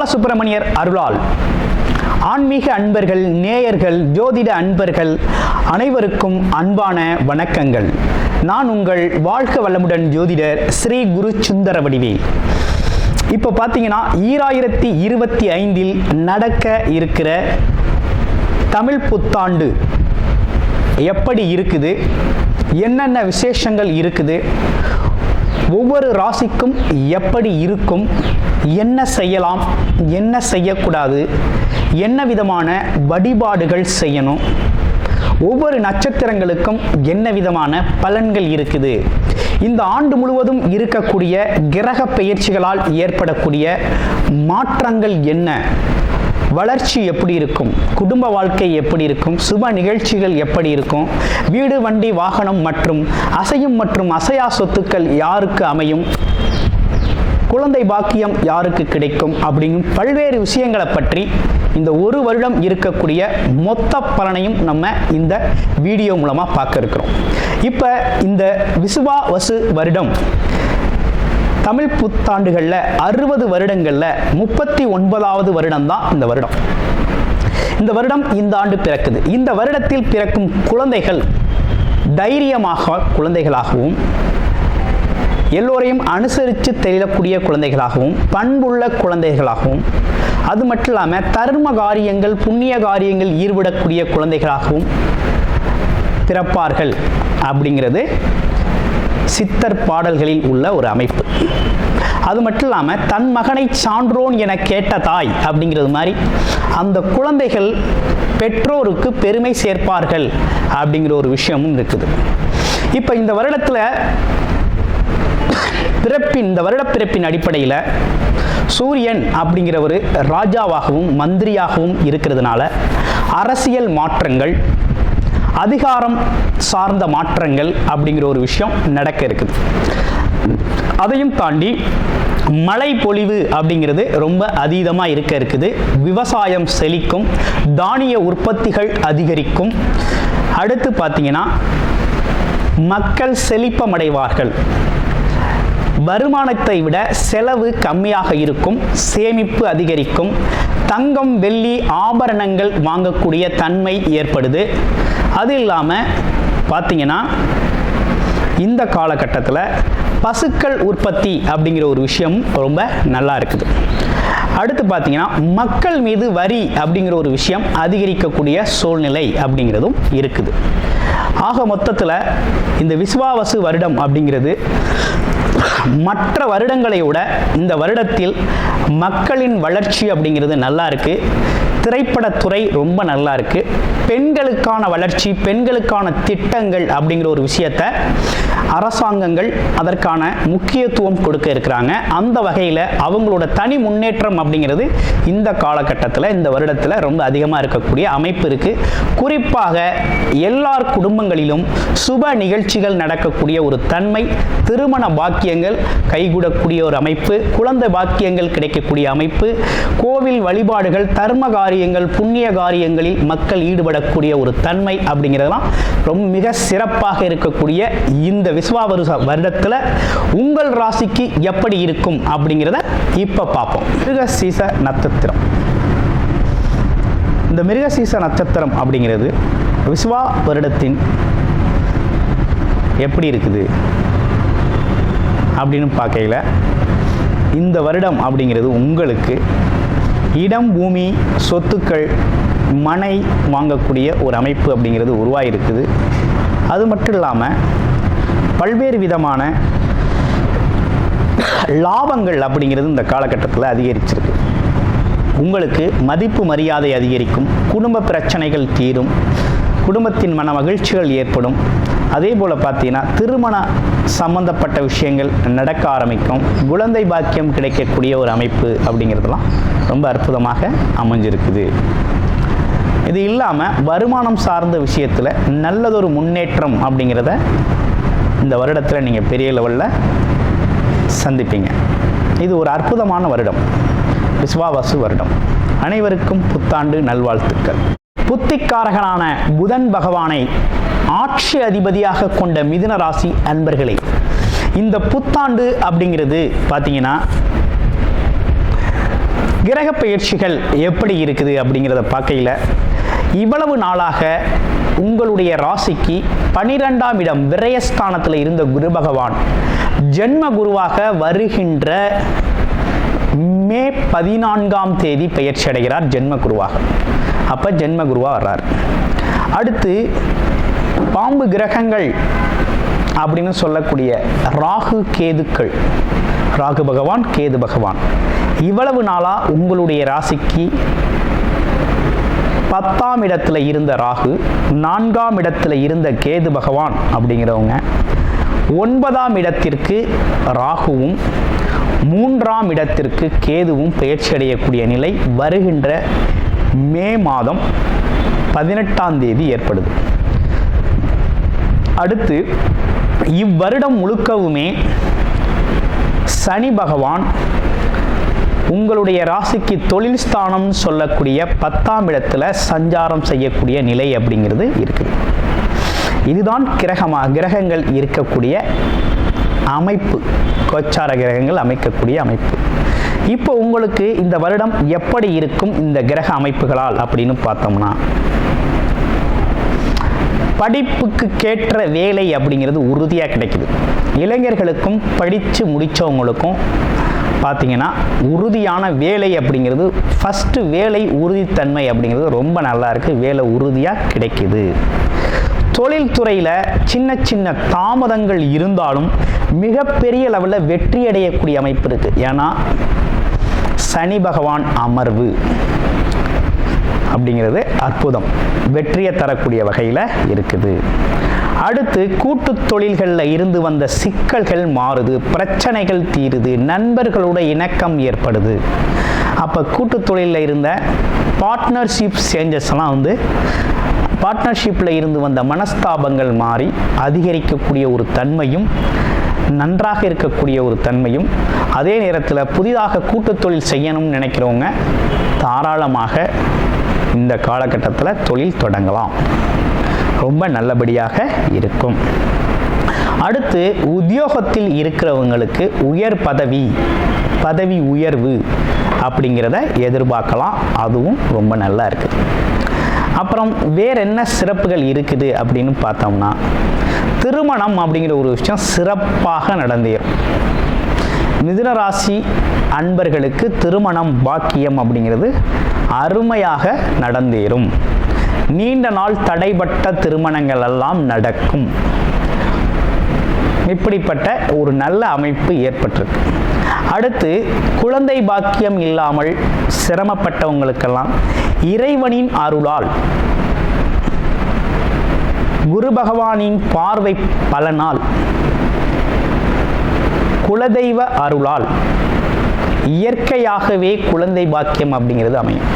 பாலசுப்பிரமணியர் அருளால் ஆன்மீக அன்பர்கள், நேயர்கள், ஜோதிட அன்பர்கள் அனைவருக்கும் அன்பான வணக்கங்கள். நான் உங்கள் வாழ்க வளமுடன் ஜோதிடர் ஸ்ரீ குரு சுந்தர வடிவேல். இப்போ பார்த்தீங்கன்னா 2025 நடக்க இருக்கிற தமிழ் புத்தாண்டு எப்படி இருக்குது, என்னென்ன விசேஷங்கள் இருக்குது, ஒவ்வொரு ராசிக்கும் எப்படி இருக்கும், என்ன செய்யலாம், என்ன செய்யக்கூடாது, என்ன விதமான வழிபாடுகள் செய்யணும், ஒவ்வொரு நட்சத்திரங்களுக்கும் என்ன விதமான பலன்கள் இருக்குது, இந்த ஆண்டு முழுவதும் இருக்கக்கூடிய கிரக பெயர்ச்சிகளால் ஏற்படக்கூடிய மாற்றங்கள் என்ன, வளர்ச்சி எப்படி இருக்கும், குடும்ப வாழ்க்கை எப்படி இருக்கும், சுப நிகழ்ச்சிகள் எப்படி இருக்கும், வீடு, வண்டி, வாகனம் மற்றும் அசையும் மற்றும் அசையா சொத்துக்கள் யாருக்கு அமையும், குழந்தை பாக்கியம் யாருக்கு கிடைக்கும் அப்படிங்கும் பல்வேறு விஷயங்களை பற்றி இந்த ஒரு வருடம் இருக்கக்கூடிய மொத்த பலனையும் நம்ம இந்த வீடியோ மூலமா பார்க்க இருக்கிறோம். இப்போ இந்த விசுவாவசு வருடம் தமிழ் புத்தாண்டுகளில் 60 வருடங்களில் 39வது வருடம் தான் இந்த வருடம். இந்த வருடம் இந்த ஆண்டு பிறக்குது. இந்த வருடத்தில் பிறக்கும் குழந்தைகள் தைரியமாக குழந்தைகளாகவும், எல்லோரையும் அனுசரித்து தெரியக்கூடிய குழந்தைகளாகவும், பண்புள்ள குழந்தைகளாகவும், அது மட்டும் இல்லாமல் தர்ம காரியங்கள், புண்ணிய காரியங்கள் ஈடுபடக்கூடிய குழந்தைகளாகவும் பிறப்பார்கள் அப்படிங்கிறது சித்தர் பாடல்களில் உள்ள ஒரு அமைப்பு. அது மட்டும் இல்லாமல் தன் மகனை சான்றோன் என கேட்ட தாய் அப்படிங்கிறது மாதிரி அந்த குழந்தைகள் பெற்றோருக்கு பெருமை சேர்ப்பார்கள் அப்படிங்கிற ஒரு விஷயமும் இருக்குது. இப்போ இந்த வருடத்தில் இந்த வருட பிறப்பின் அடிப்படையில் சூரியன் அப்படிங்கிற ஒரு ராஜாவாகவும் மந்திரியாகவும் இருக்கிறதுனால அரசியல் மாற்றங்கள், அதிகாரம் சார்ந்த மாற்றங்கள் அப்படிங்கிற ஒரு விஷயம் நடக்க இருக்குது. அதையும் தாண்டி மழை பொழிவு அப்படிங்கிறது ரொம்ப அதீதமாக இருக்குது. விவசாயம் செழிக்கும், தானிய உற்பத்திகள் அதிகரிக்கும். அடுத்து பார்த்தீங்கன்னா மக்கள் செழிப்பமடைவார்கள். வருமானத்தை விட செலவு கம்மியாக இருக்கும், சேமிப்பு அதிகரிக்கும், தங்கம், வெள்ளி, ஆபரணங்கள் வாங்கக்கூடிய தன்மை ஏற்படுது. அது இல்லாமல் பார்த்தீங்கன்னா இந்த காலகட்டத்தில் பசுக்கள் உற்பத்தி அப்படிங்கிற ஒரு விஷயம் ரொம்ப நல்லா இருக்குது. அடுத்து பார்த்தீங்கன்னா மக்கள் மீது வரி அப்படிங்கிற ஒரு விஷயம் அதிகரிக்கக்கூடிய சூழ்நிலை அப்படிங்கிறதும் இருக்குது. ஆக மொத்தத்தில் இந்த விசுவாவசு வருடம் அப்படிங்கிறது மற்ற வருடங்களை விட இந்த வருடத்தில் மக்களின் வளர்ச்சி அப்படிங்கிறது நல்லா இருக்கு. திரைப்படத்துறை ரொம்ப நல்லா இருக்கு. பெண்களுக்கான வளர்ச்சி, பெண்களுக்கான திட்டங்கள் அப்படிங்கிற ஒரு விஷயத்தை அரசாங்கங்கள் அதற்கான முக்கியத்துவம் கொடுக்க இருக்கிறாங்க. அந்த வகையில் அவங்களோட தனி முன்னேற்றம் அப்படிங்கிறது இந்த காலகட்டத்தில், இந்த வருடத்தில் ரொம்ப அதிகமாக இருக்கக்கூடிய அமைப்பு இருக்கு. குறிப்பாக எல்லார் குடும்பங்களிலும் சுப நிகழ்ச்சிகள் நடக்கக்கூடிய ஒரு தன்மை, திருமண பாக்கியங்கள் கைகூடக்கூடிய ஒரு அமைப்பு, குழந்தை பாக்கியங்கள் கிடைக்கக்கூடிய அமைப்பு, கோவில் வழிபாடுகள், தர்ம காரியங்கள், புண்ணிய காரியங்களில் மக்கள் ஈடுபடக்கூடிய ஒரு தன்மை அப்படிங்கிறதெல்லாம் ரொம்ப மிக சிறப்பாக இருக்கக்கூடிய இந்த விசுவாவசு வருடத்தில் உங்கள் ராசிக்கு எப்படி இருக்கும் அப்படிங்கிறத இப்ப பார்ப்போம். மிருகசீச நட்சத்திரம். இந்த மிருகசீச நட்சத்திரம் அப்படிங்கிறது விசுவா வருடத்தின் எப்படி இருக்குது அப்படின்னு பார்க்கையில் இந்த வருடம் அப்படிங்கிறது உங்களுக்கு இடம், பூமி, சொத்துக்கள், மனை வாங்கக்கூடிய ஒரு அமைப்பு அப்படிங்கிறது உருவாகிருக்குது. அது மட்டும் இல்லாமல் பல்வேறு விதமான லாபங்கள் அப்படிங்கிறது இந்த காலகட்டத்தில் அதிகரிச்சிருக்கு. உங்களுக்கு மதிப்பு மரியாதை அதிகரிக்கும், குடும்ப பிரச்சனைகள் தீரும், குடும்பத்தின் மன மகிழ்ச்சிகள் ஏற்படும். அதே போல் பார்த்தீங்கன்னா திருமண சம்பந்தப்பட்ட விஷயங்கள் நடக்க ஆரம்பிக்கும். குழந்தை பாக்கியம் கிடைக்கக்கூடிய ஒரு அமைப்பு அப்படிங்கிறதுலாம் ரொம்ப அற்புதமாக அமைஞ்சிருக்குது. இது இல்லாமல் வருமானம் சார்ந்த விஷயத்தில் நல்லதொரு முன்னேற்றம் அப்படிங்கிறத இந்த வருடத்தில் நீங்கள் பெரிய லெவலில் சந்திப்பீங்க. இது ஒரு அற்புதமான வருடம், விசுவாவசு வருடம். அனைவருக்கும் புத்தாண்டு நல்வாழ்த்துக்கள். புத்திக்காரகனான புதன் பகவானை ஆட்சி அதிபதியாக கொண்ட மிதுன ராசி அன்பர்களே, இந்த புத்தாண்டு அப்படிங்கிறது பார்த்தீங்கன்னா கிரக பயிற்சிகள் எப்படி இருக்குது அப்படிங்கிறத பார்க்கையில், இவ்வளவு நாளாக உங்களுடைய ராசிக்கு 12ஆம் இடம் விரயஸ்தானத்தில் இருந்த குரு பகவான் ஜென்ம குருவாக வருகின்ற மே 14ஆம் தேதி பெயர்ச்சி அடைகிறார் ஜென்ம குருவாக. அப்போ ஜென்ம குருவாக வர்றார். அடுத்து பாம்பு கிரகங்கள் அப்படின்னு சொல்லக்கூடிய ராகு கேதுக்கள், ராகு பகவான் கேது பகவான் இவ்வளவு நாளாக உங்களுடைய ராசிக்கு 10ஆம் இடத்துல இருந்த ராகு, 4ஆம் இடத்துல இருந்த கேது பகவான் அப்படிங்கிறவங்க 9ஆம் இடத்திற்கு ராகுவும் 3ஆம் இடத்திற்கு கேதுவும் பெயர்ச்சி அடையக்கூடிய நிலை வருகின்ற மே மாதம் 18ஆம் தேதி ஏற்படுது. அடுத்து இவ்வருடம் முழுக்கவுமே சனி பகவான் உங்களுடைய ராசிக்கு தொழில் ஸ்தானம் சொல்லக்கூடிய 10ஆம் இடத்துல சஞ்சாரம் செய்யக்கூடிய நிலை அப்படிங்கிறது இருக்குது. இதுதான் கிரகங்கள் இருக்கக்கூடிய அமைப்பு, கோச்சார கிரகங்கள் அமைக்கக்கூடிய அமைப்பு. இப்போ உங்களுக்கு இந்த வருடம் எப்படி இருக்கும் இந்த கிரக அமைப்புகளால் அப்படின்னு பார்த்தோம்னா, படிப்புக்கு கேட்ட வேலை அப்படிங்கிறது உறுதியாக கிடைக்குது. இளைஞர்களுக்கும் படித்து முடித்தவங்களுக்கும் பார்த்தீங்கன்னா உறுதியான வேலை அப்படிங்கிறது, ஃபஸ்ட்டு வேலை உறுதித்தன்மை அப்படிங்கிறது ரொம்ப நல்லா இருக்குது, வேலை உறுதியாக கிடைக்குது. தொழில்துறையில் சின்ன சின்ன தாமதங்கள் இருந்தாலும் மிகப்பெரிய லெவலில் வெற்றி அடையக்கூடிய அமைப்பு இருக்குது. ஏன்னா சனி பகவான் அமர்வு அப்படிங்கிறது அற்புதம், வெற்றியை தரக்கூடிய வகையில் இருக்குது. அடுத்து கூட்டு தொழில்களில் இருந்து வந்த சிக்கல்கள் மாறுது, பிரச்சனைகள் தீருது, நண்பர்களோட இணக்கம் ஏற்படுது. அப்போ கூட்டு தொழிலில் இருந்த பார்ட்னர்ஷிப் சேஞ்சஸ் எல்லாம் பார்ட்னர்ஷிப்பில் இருந்து வந்த மனஸ்தாபங்கள் மாறி அதிகரிக்கக்கூடிய ஒரு தன்மையும், நன்றாக இருக்கக்கூடிய ஒரு தன்மையும், அதே நேரத்தில் புதிதாக கூட்டு தொழில் செய்யணும்னு நினைக்கிறவங்க தாராளமாக இந்த காலகட்டத்தில் தொழில் தொடங்கலாம், ரொம்ப நல்லபடியாக இருக்கும். அடுத்து உத்தியோகத்தில் இருக்கிறவங்களுக்கு உயர் பதவி உயர்வு அப்படிங்கிறத எதிர்பார்க்கலாம், அதுவும் ரொம்ப நல்லா இருக்குது. அப்புறம் வேற என்ன சிறப்புகள் இருக்குது அப்படின்னு பார்த்தோம்னா, திருமணம் அப்படிங்கிற ஒரு விஷயம் சிறப்பாக நடந்தேறும். மிதுன ராசி அன்பர்களுக்கு திருமணம் பாக்கியம் அப்படிங்கிறது அருமையாக நடந்தேறும். நீண்ட நாள் தடைப்பட்ட திருமணங்கள் எல்லாம் நடக்கும். இப்படிப்பட்ட ஒரு நல்ல அமைப்பு ஏற்பட்டிருக்கு. அடுத்து குழந்தை பாக்கியம் இல்லாமல் சிரமப்பட்டவங்களுக்கெல்லாம் இறைவனின் அருளால், குரு பகவானின் பார்வை பலனால், குலதெய்வ அருளால் இயற்கையாகவே குழந்தை பாக்கியம் அப்படிங்கிறது அமையும்.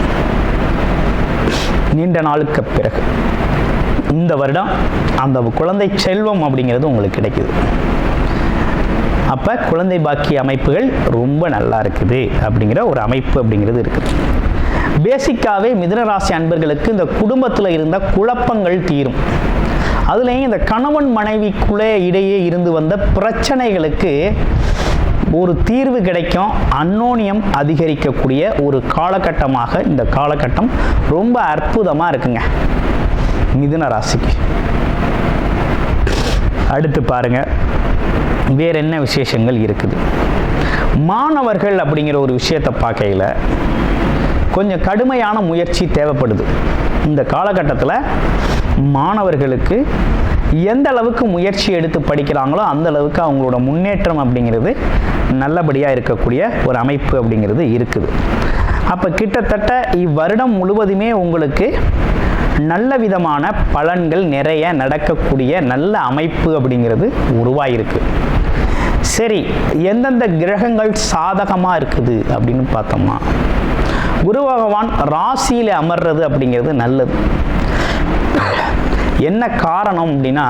நீண்ட நாளுக்கு பிறகு இந்த வருடம் அந்த குழந்தை செல்வம் அப்படிங்கிறது உங்களுக்கு கிடைக்குது. அப்போ குழந்தை பாக்கிய அமைப்புகள் ரொம்ப நல்லா இருக்குது அப்படிங்கிற ஒரு அமைப்பு அப்படிங்கிறது இருக்குது. பேசிக்காகவே மிதுனராசி அன்பர்களுக்கு இந்த குடும்பத்தில் இருந்த குழப்பங்கள் தீரும். அதுலேயும் இந்த கணவன் மனைவிக்குள்ளே இடையே இருந்து வந்த பிரச்சனைகளுக்கு ஒரு தீர்வு கிடைக்கும். அன்னோனியம் அதிகரிக்கக்கூடிய ஒரு காலகட்டமாக இந்த காலகட்டம் ரொம்ப அற்புதமாக இருக்குங்க மிதுன ராசிக்கு. அடுத்து பாருங்க வேற என்ன விசேஷங்கள் இருக்குது. மாணவர்கள் அப்படிங்கிற ஒரு விஷயத்தை பார்க்கையில் கொஞ்சம் கடுமையான முயற்சி தேவைப்படுது. இந்த காலகட்டத்தில் மாணவர்களுக்கு எந்த அளவுக்கு முயற்சி எடுத்து படிக்கிறாங்களோ அந்த அளவுக்கு அவங்களோட முன்னேற்றம் அப்படிங்கிறது நல்லபடியாக இருக்கக்கூடிய ஒரு அமைப்பு அப்படிங்கிறது இருக்குது. அப்போ கிட்டத்தட்ட இவ்வருடம் முழுவதுமே உங்களுக்கு நல்ல விதமான பலன்கள் நிறைய நடக்கக்கூடிய நல்ல அமைப்பு அப்படிங்கிறது உருவாயிருக்கு. சரி, எந்தெந்த கிரகங்கள் சாதகமாக இருக்குது அப்படின்னு பார்த்தோம்னா, குரு பகவான் ராசியில் அமர்றது அப்படிங்கிறது நல்லது. என்ன காரணம் அப்படின்னா,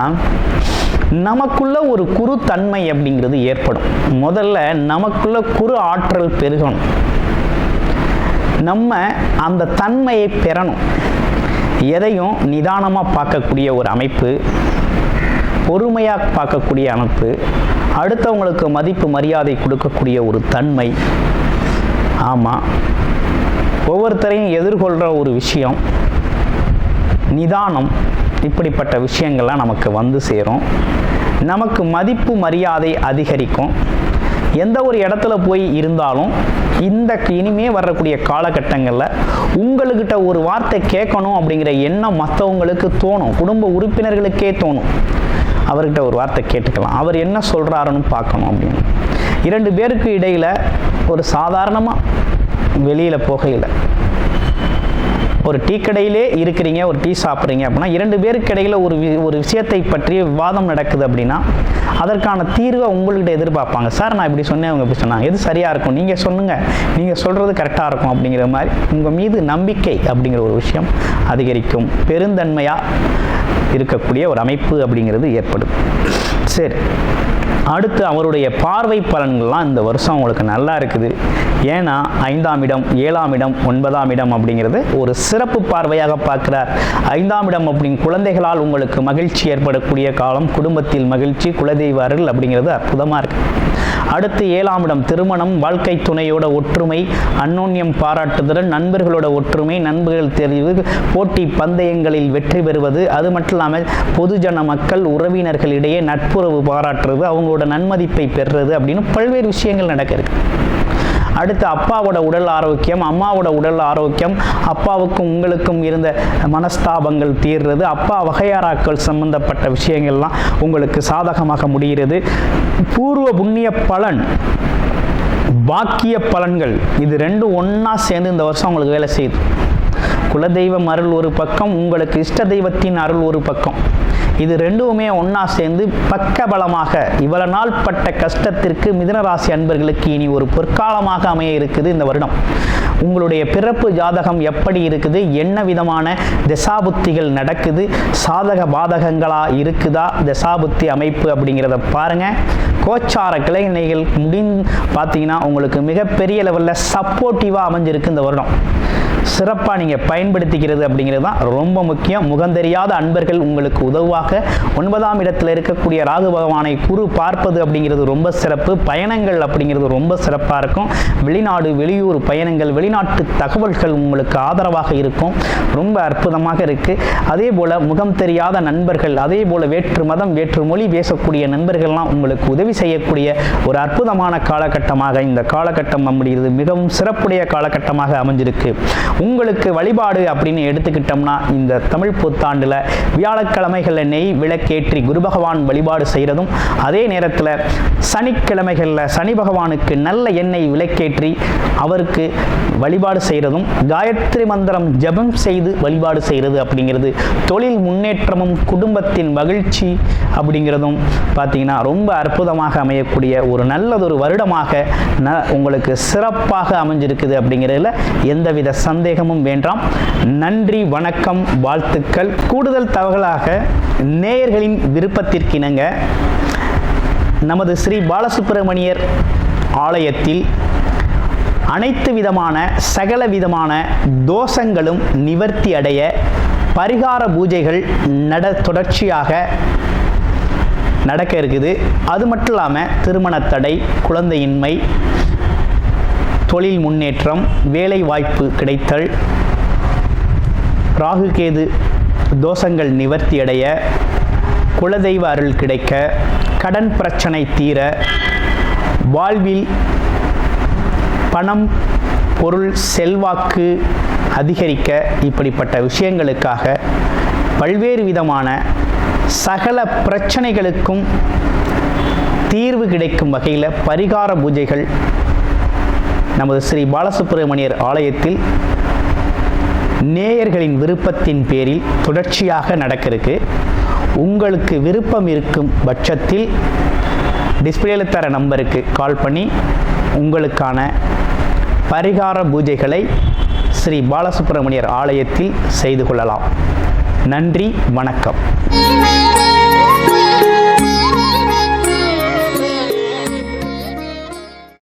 நமக்குள்ள ஒரு குரு தன்மை அப்படிங்கிறது ஏற்படும். முதல்ல நமக்குள்ள குரு ஆற்றல் பெருகணும், நம்ம அந்த தன்மையை பெறணும். எதையும் நிதானமாக பார்க்கக்கூடிய ஒரு அமைப்பு, பொறுமையாக பார்க்கக்கூடிய அமைப்பு, அடுத்தவங்களுக்கு மதிப்பு மரியாதை கொடுக்கக்கூடிய ஒரு தன்மை. ஆமாம், ஒவ்வொருத்தரையும் எதிர்கொள்கிற ஒரு விஷயம் நிதானம். இப்படிப்பட்ட விஷயங்கள்லாம் நமக்கு வந்து சேரும். நமக்கு மதிப்பு மரியாதை அதிகரிக்கும். எந்த ஒரு இடத்துல போய் இருந்தாலும் இந்த இனிமே வரக்கூடிய காலகட்டங்களில் உங்கள்கிட்ட ஒரு வார்த்தை கேட்கணும் அப்படிங்கிற எண்ணம் மற்றவங்களுக்கு தோணும். குடும்ப உறுப்பினர்களுக்கே தோணும். அவர்கிட்ட ஒரு வார்த்தை கேட்டுக்கலாம், அவர் என்ன சொல்கிறாருன்னு பார்க்கணும் அப்படின்னு. 2 பேருக்கு இடையில் ஒரு சாதாரணமாக வெளியில் போகையில் ஒரு டீ கடையிலே இருக்கிறீங்க, ஒரு டீ சாப்பிட்றீங்க அப்படின்னா 2 பேருக்கு இடையில் ஒரு விஷயத்தை பற்றிய விவாதம் நடக்குது அப்படின்னா அதற்கான தீர்வை உங்கள்கிட்ட எதிர்பார்ப்பாங்க. சார் நான் இப்படி சொன்னேன், அவங்க இப்படி சொன்னாங்க, எது சரியாக இருக்கும், நீங்கள் சொல்லுங்கள், நீங்கள் சொல்கிறது கரெக்டாக இருக்கும் அப்படிங்கிற மாதிரி உங்கள் மீது நம்பிக்கை அப்படிங்கிற ஒரு விஷயம் அதிகரிக்கும். பெருந்தன்மையாக இருக்கக்கூடிய ஒரு அமைப்பு அப்படிங்கிறது ஏற்படும். சரி, அடுத்து அவருடைய பார்வை பலன்கள்லாம் இந்த வருஷம் உங்களுக்கு நல்லா இருக்குது. ஏன்னா 5ஆம் இடம், 7ஆம் இடம், 9ஆம் இடம் அப்படிங்கிறது ஒரு சிறப்பு பார்வையாக பார்க்கிறார். 5ஆம் இடம் அப்படிங்க குழந்தைகளால் உங்களுக்கு மகிழ்ச்சி ஏற்படக்கூடிய காலம், குடும்பத்தில் மகிழ்ச்சி, குலதெய்வ அருள் அப்படிங்கிறது அற்புதமாக இருக்குது. அடுத்து 7ஆம் இடம் திருமணம், வாழ்க்கை துணையோட ஒற்றுமை, அன்னோன்யம் பாராட்டுதல், நண்பர்களோட ஒற்றுமை, நண்பர்கள் தெரிவு, போட்டி பந்தயங்களில் வெற்றி பெறுவது, அது மட்டும் இல்லாமல் பொதுஜன மக்கள் உறவினர்களிடையே நட்புறவு பாராட்டுறது, அவங்களோட நன்மதிப்பை பெறுறது அப்படின்னு பல்வேறு விஷயங்கள் நடக்கிறது. அடுத்து அப்பாவோட உடல் ஆரோக்கியம், அம்மாவோட உடல் ஆரோக்கியம், அப்பாவுக்கும் உங்களுக்கும் இருந்த மனஸ்தாபங்கள் தீர்றது, அப்பா வகையாராக்கள் சம்பந்தப்பட்ட விஷயங்கள்லாம் உங்களுக்கு சாதகமாக முடிகிறது. பூர்வ புண்ணிய பலன், பாக்கிய பலன்கள், இது 2 ஒன்றா சேர்ந்து இந்த வருஷம் உங்களுக்கு வேலை செய்யுது. குலதெய்வம் அருள் ஒரு பக்கம், உங்களுக்கு இஷ்ட தெய்வத்தின் அருள் ஒரு பக்கம். இது 2மே ஒன்றா சேர்ந்து பக்கபலமாக இவ்வளவு நாள் பட்ட கஷ்டத்திற்கு மிதுனராசி அன்பர்களுக்கு இனி ஒரு பொற்காலமாக அமைய இருக்குது இந்த வருடம். உங்களுடைய பிறப்பு ஜாதகம் எப்படி இருக்குது, என்ன விதமான தசாபுத்திகள் நடக்குது, சாதக பாதகங்களா இருக்குதா தசாபுத்தி அமைப்பு அப்படிங்கிறத பாருங்க. கோச்சார கிளைநிலைகள் பார்த்தீங்கன்னா உங்களுக்கு மிகப்பெரிய லெவலில் சப்போர்ட்டிவாக அமைஞ்சிருக்கு இந்த வருடம். சிறப்பாக நீங்கள் பயன்படுத்திக்கிறது அப்படிங்கிறது தான் ரொம்ப முக்கியம். முகந்தெரியாத அன்பர்கள் உங்களுக்கு உதவுவாக. 9ஆம் இடத்துல இருக்கக்கூடிய ராகு பகவானை குரு பார்ப்பது அப்படிங்கிறது ரொம்ப சிறப்பு. பயணங்கள் அப்படிங்கிறது ரொம்ப சிறப்பாக இருக்கும். வெளிநாடு வெளியூர் பயணங்கள், வெளிநாட்டு தகவல்கள் உங்களுக்கு ஆதரவாக இருக்கும். ரொம்ப அற்புதமாக இருக்குது. அதே போல் முகம் தெரியாத நண்பர்கள், அதே போல் வேற்று மதம் வேற்று மொழி பேசக்கூடிய நண்பர்கள்லாம் உங்களுக்கு உதவி செய்யக்கூடிய ஒரு அற்புதமான காலகட்டமாக இந்த காலகட்டம் அப்படிங்கிறது மிகவும் சிறப்புடைய காலகட்டமாக அமைஞ்சிருக்கு. உங்களுக்கு வழிபாடு அப்படின்னு எடுத்துக்கிட்டோம்னா இந்த தமிழ் புத்தாண்டில் வியாழக்கிழமைகளில் நெய் விளக்கேற்றி குரு பகவான் வழிபாடு செய்கிறதும், அதே நேரத்தில் சனிக்கிழமைகளில் சனி பகவானுக்கு நல்ல எண்ணெய் விளக்கேற்றி அவருக்கு வழிபாடு செய்கிறதும், காயத்ரி மந்திரம் ஜபம் செய்து வழிபாடு செய்கிறது அப்படிங்கிறது தொழில் முன்னேற்றமும் குடும்பத்தின் மகிழ்ச்சி அப்படிங்கிறதும் பார்த்தீங்கன்னா ரொம்ப அற்புதமாக அமையக்கூடிய ஒரு நல்லதொரு வருடமாக உங்களுக்கு சிறப்பாக அமைஞ்சிருக்குது அப்படிங்கிறதுல எந்தவித சந்தேகமும் வேண்டாம். நன்றி, வணக்கம், வாழ்த்துக்கள். கூடுதல் தகவலாக நேயர்களின் விருப்பத்திற்கு இணங்க நமது ஸ்ரீ பாலசுப்பிரமணியர் ஆலயத்தில் அனைத்து விதமான சகல விதமான தோஷங்களும் நிவர்த்தி அடைய பரிகார பூஜைகள் தொடர்ச்சியாக நடக்க இருக்குது. அது மட்டும் இல்லாமல் திருமண தடை, குழந்தையின்மை, தொழில் முன்னேற்றம், வேலை வாய்ப்பு கிடைத்தல், ராகு கேது தோஷங்கள் நிவர்த்தி அடைய, குலதெய்வ அருள் கிடைக்க, கடன் பிரச்சனை தீர, வாழ்வில் பணம் பொருள் செல்வாக்கு அதிகரிக்க, இப்படிப்பட்ட விஷயங்களுக்காக பல்வேறு விதமான சகல பிரச்சனைகளுக்கும் தீர்வு கிடைக்கும் வகையில் பரிகார பூஜைகள் நமது ஸ்ரீ பாலசுப்பிரமணியர் ஆலயத்தில் நேயர்களின் விருப்பத்தின் பேரில் தொடர்ச்சியாக நடக்க இருக்கு. உங்களுக்கு விருப்பம் இருக்கும் பட்சத்தில் டிஸ்பிளேல தர நம்பருக்கு கால் பண்ணி உங்களுக்கான பரிகார பூஜைகளை ஸ்ரீ பாலசுப்பிரமணியர் ஆலயத்தில் செய்து கொள்ளலாம். நன்றி, வணக்கம்.